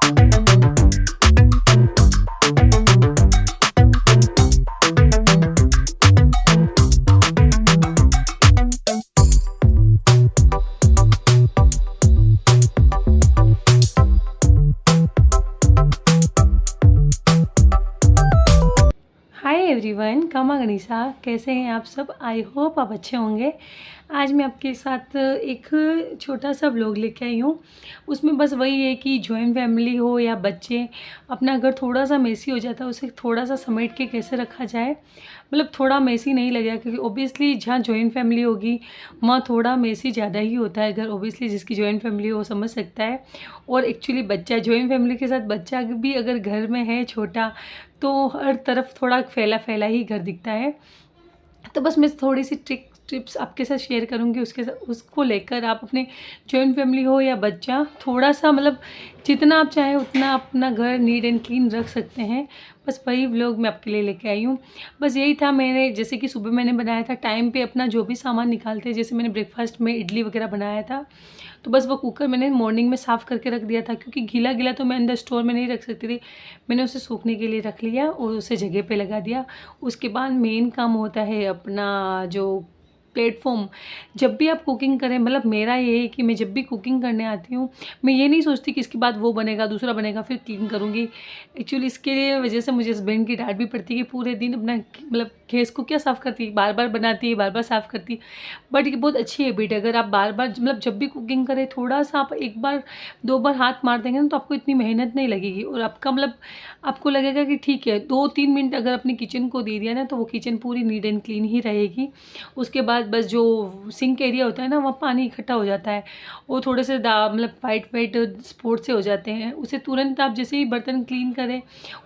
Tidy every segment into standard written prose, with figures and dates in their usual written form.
Hi everyone, कामा गनीसा, कैसे हैं आप सब? आई होप आप अच्छे होंगे। आज मैं आपके साथ एक छोटा सा व्लॉग लेके आई हूँ। उसमें बस वही है कि जॉइंट फैमिली हो या बच्चे, अपना घर थोड़ा सा मेसी हो जाता है, उसे थोड़ा सा समेट के कैसे रखा जाए। मतलब थोड़ा मेसी नहीं लगेगा, क्योंकि ओबियसली जहाँ जॉइंट फैमिली होगी वहाँ थोड़ा मेसी ज़्यादा ही होता है घर। ओबियसली जिसकी जॉइंट फैमिली हो वो समझ सकता है। और एक्चुअली बच्चा, जॉइंट फैमिली के साथ बच्चा भी अगर घर में है छोटा, तो हर तरफ थोड़ा फैला फैला ही घर दिखता है। तो बस मैं थोड़ी सी टिप्स आपके साथ शेयर करूँगी, उसके साथ उसको लेकर आप अपने जॉइंट फैमिली हो या बच्चा, थोड़ा सा मतलब जितना आप चाहें उतना अपना घर नीट एंड क्लीन रख सकते हैं। बस वही व्लॉग मैं आपके लिए लेके आई हूँ। बस यही था, मैंने जैसे कि सुबह मैंने बनाया था टाइम पे अपना जो भी सामान निकालते हैं। जैसे मैंने ब्रेकफास्ट में इडली वगैरह बनाया था, तो बस वो कुकर मैंने मॉर्निंग में साफ़ करके रख दिया था, क्योंकि गीला गीला तो मैं अंदर स्टोर में नहीं रख सकती थी। मैंने उसे सूखने के लिए रख लिया और उसे जगह पे लगा दिया। उसके बाद मेन काम होता है अपना जो प्लेटफॉर्म। जब भी आप कुकिंग करें, मतलब मेरा ये है कि मैं जब भी कुकिंग करने आती हूँ, मैं ये नहीं सोचती कि इसके बाद वो बनेगा, दूसरा बनेगा, फिर क्लीन करूँगी। एक्चुअली इसके लिए वजह से मुझे हस्बैंड की डांट भी पड़ती है कि पूरे दिन अपना मतलब गैस को क्या साफ़ करती है, बार बार बनाती है, बार बार साफ़ करती है। बट ये बहुत अच्छी हैबिट है। अगर आप बार बार मतलब जब भी कुकिंग करें, थोड़ा सा आप एक बार दो बार हाथ मार देंगे ना, तो आपको इतनी मेहनत नहीं लगेगी। और आपका मतलब आपको लगेगा कि ठीक है, 2-3 मिनट अगर अपनी किचन को दे दिया ना, तो वो किचन पूरी नीट एंड क्लीन ही रहेगी। उसके बाद बस जो सिंक एरिया होता है ना, वहाँ पानी इकट्ठा हो जाता है, वो थोड़े से मतलब वाइट वाइट स्पॉट से हो जाते हैं। उसे तुरंत आप जैसे ही बर्तन क्लीन करें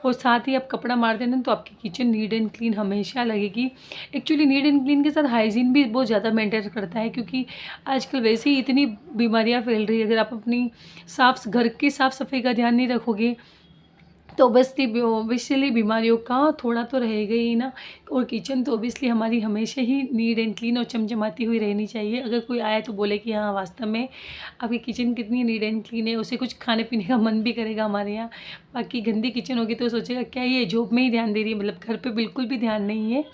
और साथ ही आप कपड़ा मार देना, तो आपकी किचन नीट एंड क्लीन हमेशा लगेगी। एक्चुअली नीट एंड क्लीन के साथ हाइजीन भी बहुत ज़्यादा मेंटेन करता है, क्योंकि आजकल वैसे ही इतनी बीमारियां फैल रही है। अगर आप अपनी घर की साफ़ सफाई का ध्यान नहीं रखोगे, तो ओबियसली बीमारियों का थोड़ा तो रहेगा ही ना। और किचन तो ओबियसली हमारी हमेशा ही नीट एंड क्लीन और चमचमाती हुई रहनी चाहिए। अगर कोई आए तो बोले कि हाँ, वास्तव में आपकी किचन कितनी नीट एंड क्लीन है, उसे कुछ खाने पीने का मन भी करेगा हमारे यहाँ। बाकी गंदी किचन होगी तो सोचेगा क्या ये जॉब में ही ध्यान दे रही है, मतलब घर पे बिल्कुल भी ध्यान नहीं है।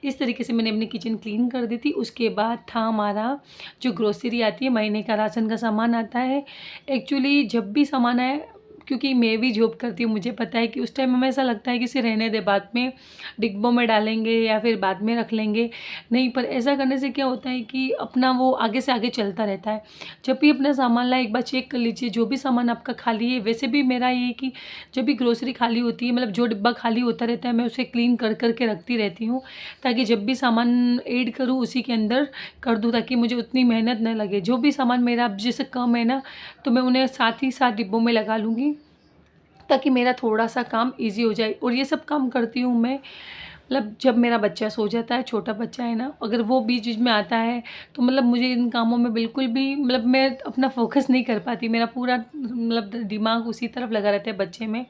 इस तरीके से मैंने अपनी किचन क्लीन कर दी थी। उसके बाद था हमारा जो ग्रोसरी आती है, महीने का राशन का सामान आता है। एक्चुअली जब भी सामान आए, क्योंकि मैं भी जॉब करती हूँ, मुझे पता है कि उस टाइम हमें ऐसा लगता है कि इसे रहने दे, बाद में डिब्बों में डालेंगे या फिर बाद में रख लेंगे। नहीं, पर ऐसा करने से क्या होता है कि अपना वो आगे से आगे चलता रहता है। जब भी अपना सामान लाए, एक बार चेक कर लीजिए जो भी सामान आपका खाली है। वैसे भी मेरा ये है कि जब भी ग्रोसरी खाली होती है, मतलब जो डिब्बा खाली होता रहता है, मैं उसे क्लीन कर करके रखती रहती हूँ, ताकि जब भी सामान ऐड करूँ उसी के अंदर कर दूँ, ताकि मुझे उतनी मेहनत न लगे। जो भी सामान मेरा अब जैसे कम है ना, तो मैं उन्हें साथ ही साथ डिब्बों में लगा लूँगी, ताकि मेरा थोड़ा सा काम ईज़ी हो जाए। और ये सब काम करती हूँ मैं, मतलब जब मेरा बच्चा सो जाता है, छोटा बच्चा है ना, अगर वो बीच-बीच में आता है, तो मतलब मुझे इन कामों में बिल्कुल भी मतलब मैं अपना फ़ोकस नहीं कर पाती। मेरा पूरा मतलब दिमाग उसी तरफ लगा रहता है, बच्चे में।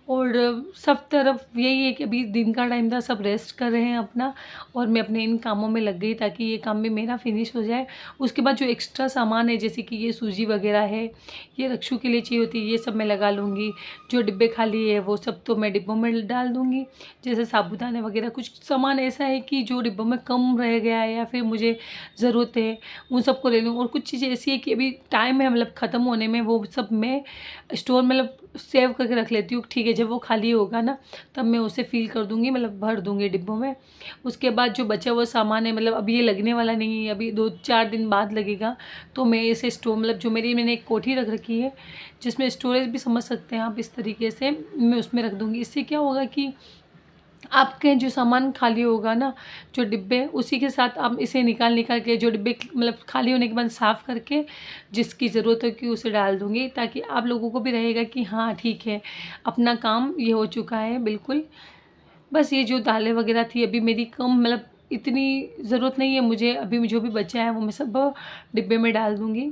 और सब तरफ यही है कि अभी दिन का टाइम था, सब रेस्ट कर रहे हैं अपना, और मैं अपने इन कामों में लग गई ताकि ये काम भी मेरा फिनिश हो जाए। उसके बाद जो एक्स्ट्रा सामान है, जैसे कि ये सूजी वगैरह है, ये रक्षु के लिए चाहिए होती है, ये सब मैं लगा लूँगी। जो डिब्बे खाली है वो सब तो मैं डिब्बों में डाल दूँगी। जैसे साबूदाने वगैरह, कुछ सामान ऐसा है कि जो डिब्बों में कम रह गया है या फिर मुझे ज़रूरत है, उन सबको ले लूँ। और कुछ चीज़ें ऐसी है कि अभी टाइम है मतलब ख़त्म होने में, वो सब मैं स्टोर मतलब सेव करके रख लेती हूँ। ठीक है, जब वो खाली होगा ना, तब मैं उसे फ़िल कर दूँगी, मतलब भर दूँगी डिब्बों में। उसके बाद जो बचा हुआ सामान है, मतलब अभी ये लगने वाला नहीं है, अभी 2-4 दिन बाद लगेगा, तो मैं इसे स्टोर मतलब जो मैंने एक कोठी रख रखी है, जिसमें स्टोरेज भी समझ सकते हैं आप, इस तरीके से मैं उसमें रख दूँगी। इससे क्या होगा कि आपके जो सामान खाली होगा ना, जो डिब्बे, उसी के साथ आप इसे निकाल निकाल के जो डिब्बे मतलब खाली होने के बाद साफ़ करके जिसकी ज़रूरत होगी उसे डाल दूँगी, ताकि आप लोगों को भी रहेगा कि हाँ ठीक है, अपना काम ये हो चुका है बिल्कुल। बस ये जो दालें वगैरह थी अभी मेरी कम, मतलब इतनी ज़रूरत नहीं है मुझे, अभी जो भी बचा है वो मैं सब डिब्बे में डाल दूँगी।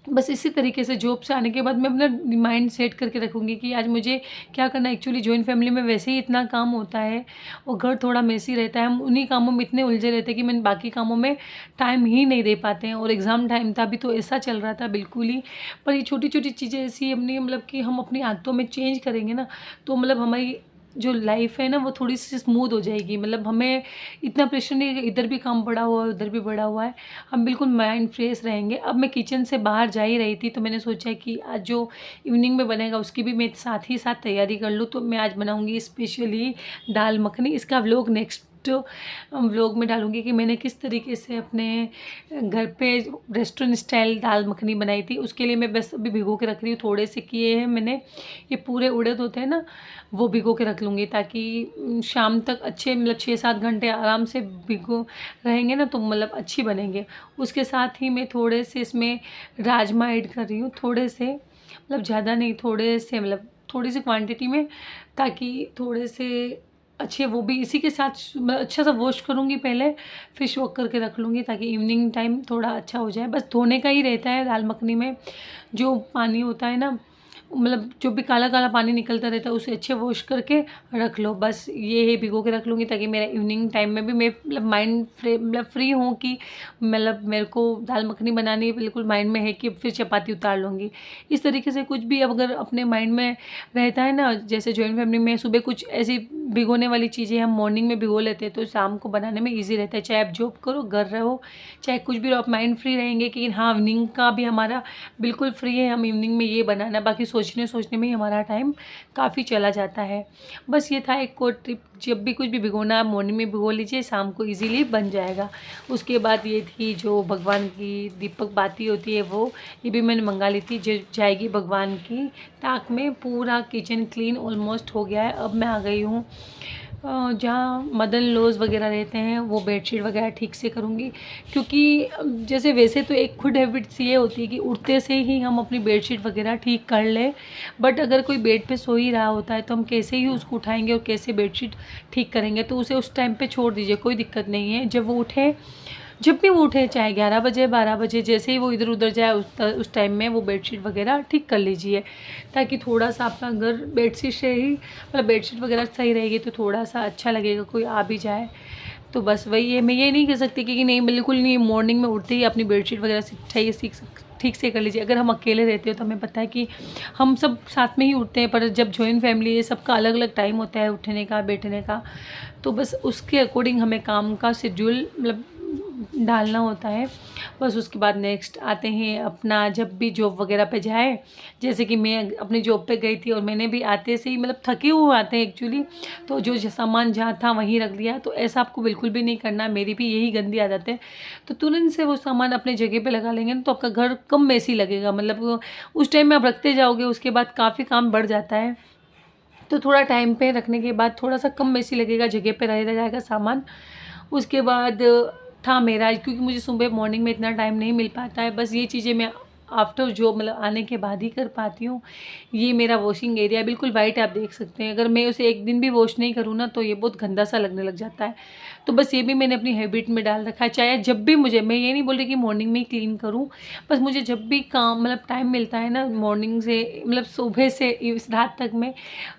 बस इसी तरीके से जॉब से आने के बाद मैं अपना माइंड सेट करके रखूँगी कि आज मुझे क्या करना है। एक्चुअली जॉइंट फैमिली में वैसे ही इतना काम होता है और घर थोड़ा मेसी रहता है, हम उन्हीं कामों में इतने उलझे रहते हैं कि मैं बाकी कामों में टाइम ही नहीं दे पाते हैं। और एग्ज़ाम टाइम था, अभी तो ऐसा चल रहा था बिल्कुल ही। पर ये छोटी-छोटी चीज़ें ऐसी अपनी मतलब कि हम अपनी आदतों में चेंज करेंगे ना, तो मतलब हमारी जो लाइफ़ है ना वो थोड़ी-सी स्मूथ हो जाएगी। मतलब हमें इतना प्रेशर नहीं है कि इधर भी काम पड़ा हुआ है, उधर भी पड़ा हुआ है। हम बिल्कुल माइंड फ्रेश रहेंगे। अब मैं किचन से बाहर जा ही रही थी, तो मैंने सोचा कि आज जो इवनिंग में बनेगा उसकी भी मैं साथ ही साथ तैयारी कर लूँ। तो मैं आज बनाऊँगी स्पेशली दाल मखनी। इसका व्लॉग नेक्स्ट व्लॉग में डालूँगी कि मैंने किस तरीके से अपने घर पे रेस्टोरेंट स्टाइल दाल मखनी बनाई थी। उसके लिए मैं बस अभी भिगो के रख रही हूँ। थोड़े से किए हैं मैंने, ये पूरे उड़द होते हैं ना, वो भिगो के रख लूँगी ताकि शाम तक अच्छे मतलब 6-7 घंटे आराम से भिगो रहेंगे ना, तो मतलब अच्छी बनेंगे। उसके साथ ही मैं थोड़े से इसमें राजमा ऐड कर रही हूँ, थोड़े से मतलब ज़्यादा नहीं, थोड़े से मतलब थोड़ी सी क्वांटिटी में, ताकि थोड़े से अच्छे वो भी इसी के साथ मतलब अच्छा सा वॉश करूँगी पहले, फिर सोक करके रख लूँगी ताकि इवनिंग टाइम थोड़ा अच्छा हो जाए। बस धोने का ही रहता है दाल मखनी में, जो पानी होता है ना, मतलब जो भी काला-काला पानी निकलता रहता है उसे अच्छे वॉश करके रख लो। बस ये है, भिगो के रख लूँगी ताकि मेरा इवनिंग टाइम में भी मैं मतलब माइंड मतलब फ्री हूँ कि मतलब मेरे को दाल मखनी बनानी है, बिल्कुल माइंड में है कि फिर चपाती उतार लूँगी। इस तरीके से कुछ भी अब अगर अपने माइंड में रहता है ना, जैसे जॉइंट फैमिली में सुबह कुछ ऐसी भिगोने वाली चीज़ें हम मॉर्निंग में भिगो लेते हैं तो शाम को बनाने में ईज़ी रहता है। चाहे आप जॉब करो, घर रहो, चाहे कुछ भी रहो, आप माइंड फ्री रहेंगे कि हाँ, इवनिंग का भी हमारा बिल्कुल फ्री है, हम इवनिंग में ये बनाना है। बाकी सोचने में ही हमारा टाइम काफ़ी चला जाता है। बस ये था एक और टिप, जब भी कुछ भी भिगोना है मॉर्निंग में भिगो लीजिए, शाम को ईज़िली बन जाएगा। उसके बाद ये थी जो भगवान की दीपक बाती होती है वो, ये भी मैंने मंगा ली थी, जो जाएगी भगवान की ताक में। पूरा किचन क्लीन ऑलमोस्ट हो गया है। अब मैं आ गई हूँ जहाँ मदर इन लॉज़ वगैरह रहते हैं, वो बेडशीट वगैरह ठीक से करूँगी। क्योंकि जैसे वैसे तो एक खुद हैबिट्स ये होती है कि उठते से ही हम अपनी बेडशीट वगैरह ठीक कर लें, बट अगर कोई बेड पे सो ही रहा होता है तो हम कैसे ही उसको उठाएंगे और कैसे बेडशीट ठीक करेंगे। तो उसे उस टाइम पे छोड़ दीजिए, कोई दिक्कत नहीं है। जब वो उठे, जब भी वो उठे, चाहे 11 बजे 12 बजे, जैसे ही वो इधर उधर जाए उस टाइम में वो बेडशीट वगैरह ठीक कर लीजिए, ताकि थोड़ा सा अपना घर बेडशीट से ही मतलब बेडशीट वगैरह सही रहेगी तो थोड़ा सा अच्छा लगेगा, कोई आ भी जाए तो। बस वही है, मैं ये नहीं कह सकती कि नहीं बिल्कुल नहीं, मॉर्निंग में उठते ही अपनी बेडशीट वगैरह चाहिए ठीक से कर लीजिए। अगर हम अकेले रहते हो तो हमें पता है कि हम सब साथ में ही उठते हैं, पर जब जॉइंट फैमिली है सबका अलग अलग टाइम होता है उठने का, बैठने का, तो बस उसके अकॉर्डिंग हमें काम का शेड्यूल मतलब डालना होता है। बस उसके बाद नेक्स्ट आते हैं अपना, जब भी जॉब वगैरह पे जाए, जैसे कि मैं अपनी जॉब पे गई थी और मैंने भी आते से ही मतलब थके हुए आते हैं एक्चुअली, तो जो सामान जहाँ था वहीं रख दिया। तो ऐसा आपको बिल्कुल भी नहीं करना, मेरी भी यही गंदी आदत है। तो तुरंत से वो सामान अपने जगह पे लगा लेंगे ना, तो आपका घर कम मेसी लगेगा। मतलब उस टाइम में आप रखते जाओगे, उसके बाद काफ़ी काम बढ़ जाता है। तो थोड़ा टाइम पे रखने के बाद थोड़ा सा कम मेसी लगेगा, जगह पे रह जाएगा सामान। उसके बाद था मेरा, क्योंकि मुझे सुबह मॉर्निंग में इतना टाइम नहीं मिल पाता है, बस ये चीज़ें मैं आफ्टर जॉब मतलब आने के बाद ही कर पाती हूँ। ये मेरा वॉशिंग एरिया बिल्कुल वाइट आप देख सकते हैं, अगर मैं उसे एक दिन भी वॉश नहीं करूँ ना तो ये बहुत गंदा सा लगने लग जाता है। तो बस ये भी मैंने अपनी हैबिट में डाल रखा है, चाहे जब भी मुझे, मैं ये नहीं बोल रही कि मॉर्निंग में ही क्लीन करूँ, बस मुझे जब भी काम मतलब टाइम मिलता है ना, मॉर्निंग से मतलब सुबह से इस रात तक में,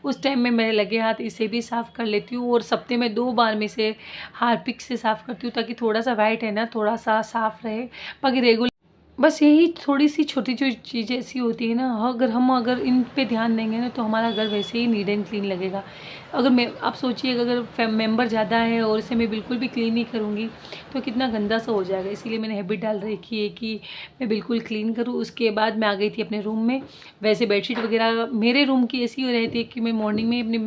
उस टाइम में मेरे लगे हाथ इसे भी साफ़ कर लेती हूँ। और सप्ते में 2 बार में से हार्पिक से साफ़ करती हूँ, ताकि थोड़ा सा वाइट है ना थोड़ा सा साफ़ रहे। बाकी रेगुलर बस यही थोड़ी सी छोटी जो चीज़ें ऐसी होती है ना, अगर इन पे ध्यान देंगे ना तो हमारा घर वैसे ही नीट एंड क्लीन लगेगा। अगर मैं आप सोचिए अगर मेंबर ज़्यादा है और इसे मैं बिल्कुल भी क्लीन नहीं करूँगी तो कितना गंदा सा हो जाएगा। इसीलिए मैंने हैबिट डाल रखी है कि मैं बिल्कुल क्लीन करूँ। उसके बाद मैं आ गई थी अपने रूम में। वैसे बेडशीट वगैरह मेरे रूम की ऐसी रहती है कि मैं मॉर्निंग में अपनी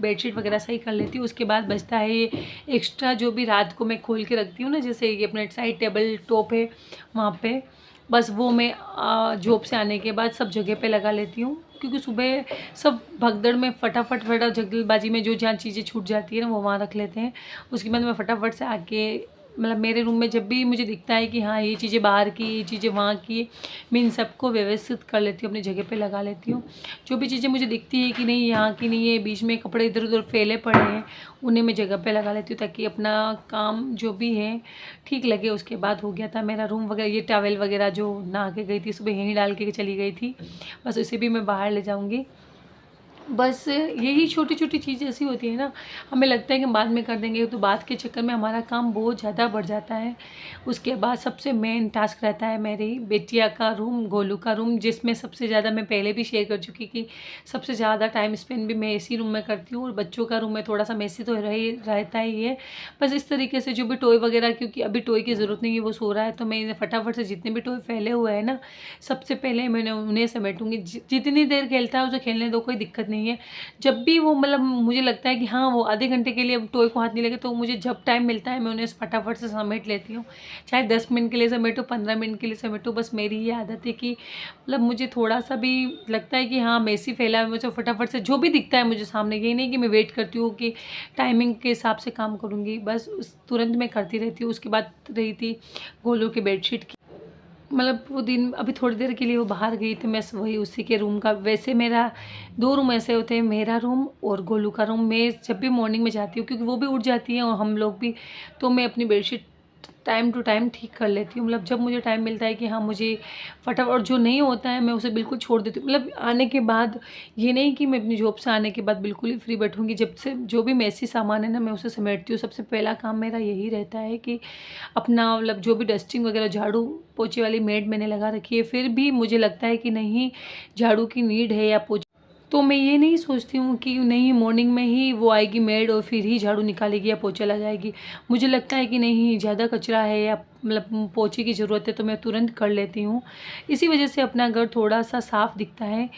बेडशीट वगैरह सही कर लेती हूँ। उसके बाद बचता है ये एक्स्ट्रा जो भी रात को मैं खोल के रखती हूँ ना, जैसे ये अपने साइड टेबल टॉप है वहाँ पर, बस वो मैं जॉब से आने के बाद सब जगह पे लगा लेती हूँ। क्योंकि सुबह सब भगदड़ में फटाफट जल्दबाजी में जो जहाँ चीज़ें छूट जाती है ना वो वहाँ रख लेते हैं। उसके बाद मैं फटाफट से आके मतलब मेरे रूम में जब भी मुझे दिखता है कि हाँ ये चीज़ें बाहर की, ये चीज़ें वहाँ की, मैं इन सबको व्यवस्थित कर लेती हूँ, अपनी जगह पे लगा लेती हूँ। जो भी चीज़ें मुझे दिखती है कि नहीं यहाँ की नहीं है, बीच में कपड़े इधर उधर फैले पड़े हैं, उन्हें मैं जगह पे लगा लेती हूँ ताकि अपना काम जो भी है ठीक लगे। उसके बाद हो गया था मेरा रूम वगैरह, ये टॉवल वगैरह जो नहा के गई थी सुबह यहीं डाल के चली गई थी, बस उसे भी मैं बाहर ले जाऊँगी। बस यही छोटी छोटी चीज़ें ऐसी होती है ना, हमें लगता है कि बाद में कर देंगे, तो बाद के चक्कर में हमारा काम बहुत ज़्यादा बढ़ जाता है। उसके बाद सबसे मेन टास्क रहता है मेरी बेटिया का रूम, गोलू का रूम, जिसमें सबसे ज़्यादा मैं पहले भी शेयर कर चुकी कि सबसे ज़्यादा टाइम स्पेंड भी मैं इसी रूम में करती हूँ। और बच्चों का रूम में थोड़ा सा मेसी तो रहता ही है। बस इस तरीके से जो भी टॉय वगैरह, क्योंकि अभी टॉय की ज़रूरत नहीं है, वो सो रहा है, तो मैं फटाफट से जितने भी टॉय फैले हुए हैं ना, सबसे पहले मैंने उन्हें समेटूंगी। जितनी देर खेलता है उसे खेलने दो, कोई दिक्कत नहीं है। जब भी वो मतलब मुझे लगता है कि हाँ वो आधे घंटे के लिए अब टॉय को हाथ नहीं लगे, तो मुझे जब टाइम मिलता है मैं उन्हें फटाफट से समेट लेती हूँ। चाहे 10 मिनट के लिए समेटो, 15 मिनट के लिए समेटो, बस मेरी ये आदत है कि मतलब मुझे थोड़ा सा भी लगता है कि हाँ मेसी फैला है, मुझे फटाफट से जो भी दिखता है मुझे सामने, ये नहीं कि मैं वेट करती हूँ कि टाइमिंग के हिसाब से काम करूँगी, बस उस तुरंत मैं करती रहती हूँ। उसके बाद रही थी गोलू की बेडशीट की, मतलब वो दिन अभी थोड़ी देर के लिए वो बाहर गई थी, मैं वही उसी के रूम का, वैसे मेरा 2 रूम ऐसे होते हैं, मेरा रूम और गोलू का रूम। मैं जब भी मॉर्निंग में जाती हूँ क्योंकि वो भी उठ जाती हैं और हम लोग भी, तो मैं अपनी बेडशीट टाइम टू टाइम ठीक कर लेती हूँ। मतलब जब मुझे टाइम मिलता है कि हाँ मुझे फटाफट, और जो नहीं होता है मैं उसे बिल्कुल छोड़ देती हूँ। मतलब आने के बाद, ये नहीं कि मैं अपनी जॉब से आने के बाद बिल्कुल ही फ्री बैठूँगी, जब से जो भी मैसी सामान है ना मैं उसे समेटती हूँ। सबसे पहला काम मेरा यही रहता है कि अपना मतलब जो भी डस्टिंग वगैरह, झाड़ू पोछे वाली मेड मैंने लगा रखी है, फिर भी मुझे लगता है कि नहीं झाड़ू की नीड है या पोछे, तो मैं ये नहीं सोचती हूँ कि नहीं मॉर्निंग में ही वो आएगी मेड और फिर ही झाड़ू निकालेगी या पोछा लगाएगी। मुझे लगता है कि नहीं ज़्यादा कचरा है या मतलब पोछे की ज़रूरत है, तो मैं तुरंत कर लेती हूँ। इसी वजह से अपना घर थोड़ा सा साफ़ दिखता है।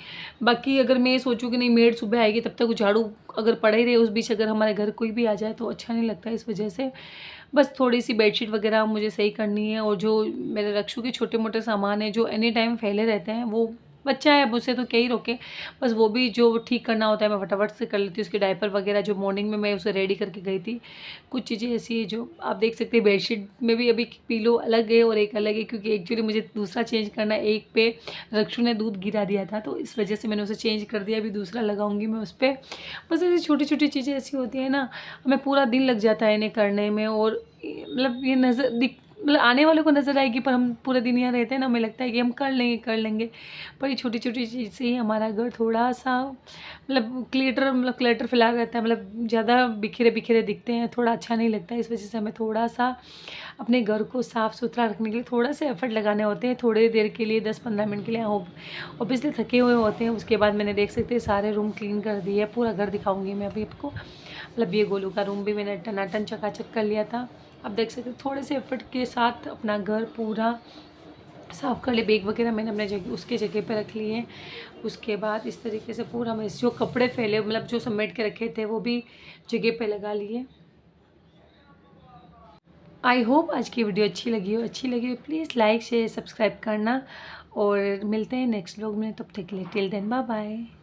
बाकी अगर मैं सोचूँ कि नहीं मेड सुबह आएगी तब तक झाड़ू अगर पड़ा ही रहे, उस बीच अगर हमारे घर कोई भी आ जाए तो अच्छा नहीं लगता है। इस वजह से बस थोड़ी सी बेडशीट वगैरह मुझे सही करनी है, और जो मेरे रक्षु के छोटे मोटे सामान है जो एनी टाइम फैले रहते हैं, वो बच्चा है अब उसे तो क्या ही रोके, बस वो भी जो ठीक करना होता है मैं फटाफट से कर लेती हूँ। उसके डायपर वगैरह जो मॉर्निंग में मैं उसे रेडी करके गई थी, कुछ चीज़ें ऐसी है जो आप देख सकते हैं। बेडशीट में भी अभी पिलो अलग है और एक अलग है, क्योंकि एक्चुअली मुझे दूसरा चेंज करना है। एक पे रक्षु ने दूध गिरा दिया था, तो इस वजह से मैंने उसे चेंज कर दिया, अभी दूसरा लगाऊंगी मैं उस पर। बस ऐसी छोटी छोटी चीज़ें ऐसी होती हैं ना, हमें पूरा दिन लग जाता है इन्हें करने में, और मतलब ये नज़र दिख, मतलब आने वालों को नज़र आएगी, पर हम पूरे दिन यहाँ रहते हैं ना, हमें लगता है कि हम कर लेंगे। पर ये छोटी छोटी चीज़ से ही हमारा घर थोड़ा सा मतलब क्लटर फैला रहता है, मतलब ज़्यादा बिखरे बिखरे दिखते हैं, थोड़ा अच्छा नहीं लगता है। इस वजह से हमें थोड़ा सा अपने घर को साफ़ सुथरा रखने के लिए थोड़ा सा एफर्ट लगाने होते हैं, थोड़ी देर के लिए 10-15 मिनट के लिए। ऑब्वियसली थके हुए होते हैं। उसके बाद मैंने देख सकते हैं सारे रूम क्लीन कर दिए, पूरा घर दिखाऊंगी मैं अभी आपको। मतलब ये गोलू का रूम भी मैंने टनाटन चकाचक कर लिया था। आप देख सकते हैं थोड़े से एफर्ट के साथ अपना घर पूरा साफ़ कर लिए। बैग वगैरह मैंने अपने जगह उसके जगह पे रख लिए। उसके बाद इस तरीके से पूरा मैं जो कपड़े फैले मतलब जो समेट के रखे थे वो भी जगह पे लगा लिए। आई होप आज की वीडियो अच्छी लगी हो प्लीज़ लाइक शेयर सब्सक्राइब करना, और मिलते हैं नेक्स्ट व्लॉग में। तब तक के लिए टिल देन बाय बाय।